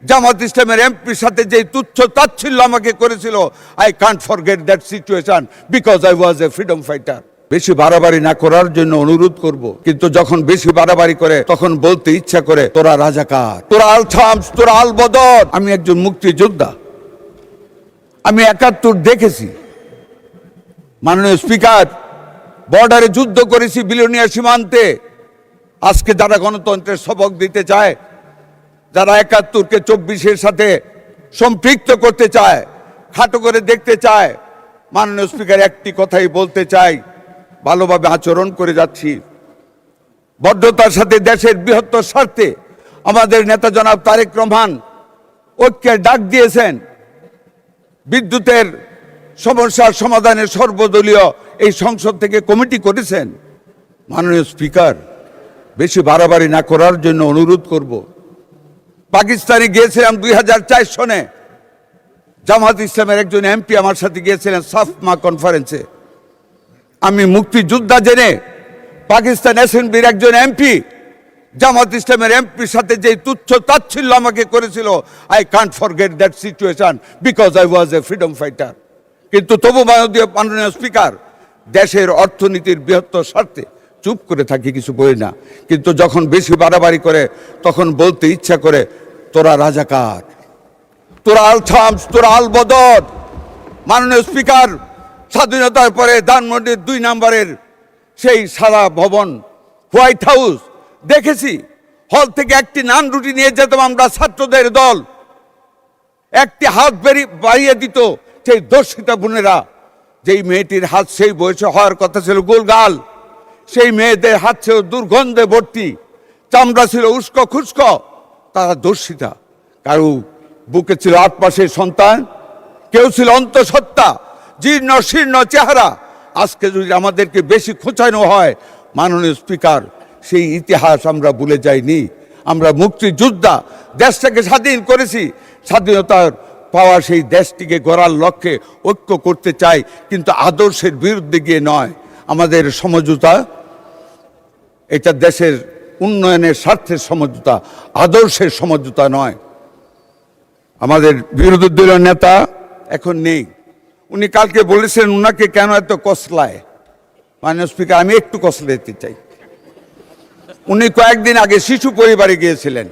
জামাত ইসলামের এমপির সাথে যে তুচ্ছ তাচ্ছিল্য আমাকে করেছিল, I can't forget that situation because I was A freedom fighter. বেশি বাড়াবাড়ি না করার জন্য অনুরোধ করব, কিন্তু যখন বেশি বাড়াবাড়ি করে তখন বলতে ইচ্ছা করে তোরা রাজাকার, তোরা আল থামস, তোরা আল বদর। আমি একজন মুক্তিযোদ্ধা, আমি ৭১ দেখেছি। মাননীয় স্পিকার, বর্ডারে যুদ্ধ করেছি, বিলোনিয়া সীমান্তে। আজকে যারা গণতন্ত্রের সবক দিতে চায়, যারা ৭১কে ২৪-এর সাথে সম্পৃক্ত করতে চায়, খাটো করে দেখতে চায়, মাননীয় স্পিকার একটি কথাই বলতে চাই, ভালোভাবে আচরণ করে যাচ্ছি। বদ্ধতার সাথে দেশের বৃহত্তর স্বার্থে আমাদের নেতা জনাব তারেক রহমান ঐক্যের ডাক দিয়েছেন। বিদ্যুতের সমস্যার সমাধানে সর্বদলীয় এই সংসদ থেকে কমিটি করেছেন। মাননীয় স্পিকার, বেশি বাড়াবাড়ি না করার জন্য অনুরোধ করব। পাকিস্তানে গিয়েছিলাম ২০০৪ সনে, জামাত ইসলামের একজন এমপি আমার সাথে গিয়েছিলেন সাফমা কনফারেন্সে। আমি মুক্তিযোদ্ধা জেনে পাকিস্তান অ্যাসেম্বলির একজন এমপি জামাত ইসলামের এমপির সাথে যে তুচ্ছ তাচ্ছিল্য আমাকে করেছিল, I can't forget that situation because I was A freedom fighter. কিন্তু তবু মাননীয় স্পিকার, দেশের অর্থনীতির বৃহত্তর স্বার্থে চুপ করে থাকি, কিছু বলি না। কিন্তু যখন বেশি বাড়াবাড়ি করে তখন বলতে ইচ্ছা করে তোরা রাজাকার, তোরা আল থামস, তোরা আল বদর। মাননীয় স্পিকার, স্বাধীনতার পরে ধানমন্ডির ২ নম্বরের সেই সাদা ভবন হোয়াইট হাউস দেখেছি। হল থেকে একটি নান রুটি নিয়ে যেতাম আমরা, ছাত্রদের দল। একটি হাত বাড়িয়ে দিত সেই দর্শিতা বোনেরা। যেই মেয়েটির হাত সেই বয়সে হওয়ার কথা ছিল গোলগাল, সেই মেয়েদের হাত ছিল দুর্গন্ধে ভর্তি, চামড়া ছিল উস্কো খুস্কো। তারা দর্শিতা, কারো বুকে ছিল ৮ মাসের সন্তান, কেউ ছিল অন্তঃসত্ত্বা, জীর্ণ শীর্ণ চেহারা। আজকে যদি আমাদেরকে বেশি খোঁচানো হয়, মাননীয় স্পিকার, সেই ইতিহাস আমরা ভুলে যাইনি। আমরা মুক্তিযোদ্ধা, দেশটাকে স্বাধীন করেছি। স্বাধীনতার পাওয়া সেই দেশটিকে গড়ার লক্ষ্যে ঐক্য করতে চাই, কিন্তু আদর্শের বিরুদ্ধে গিয়ে নয়। আমাদের সমঝোতা, এটা দেশের উন্নয়নের স্বার্থের সমঝোতা, আদর্শের সমঝোতা নয়। আমাদের বিরোধী দলীয় নেতা এখন নেই, উনি কালকে বলেছেন উনাকে কেন এত কসলায়। মাননীয় স্পিকার, আমি একটু কসলাইতে চাই। উনি কয়েকদিন আগে শিশু পরিবারে গিয়েছিলেন,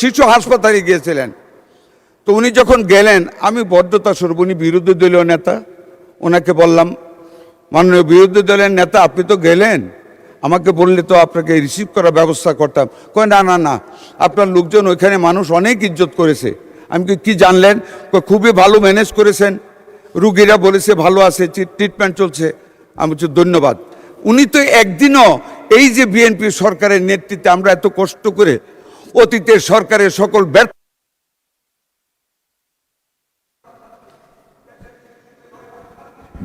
শিশু হাসপাতালে গিয়েছিলেন। তো উনি যখন গেলেন, আমি বদ্ধতা স্বরূপ, উনি বিরোধী দলীয় নেতা, ওনাকে বললাম, মাননীয় বিরোধী দলের নেতা, আপনি তো গেলেন, আমাকে বললে তো আপনাকে রিসিভ করার ব্যবস্থা করতাম। কয় না না না, আপনার লোকজন ওইখানে মানুষ অনেক ইজ্জত করেছে। আমি কি জানলেন? খুবই ভালো ম্যানেজ করেছেন, রুগীরা বলেছে ভালো আছে, ট্রিটমেন্ট চলছে। আমি বলছি ধন্যবাদ। উনি তো একদিনও এই যে বিএনপি সরকারের নেতৃত্বে আমরা এত কষ্ট করে অতীতের সরকারের সকল ব্যর্থ।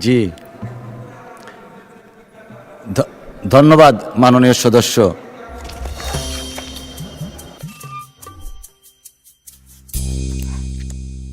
জি, ধন্যবাদ মাননীয় সদস্য।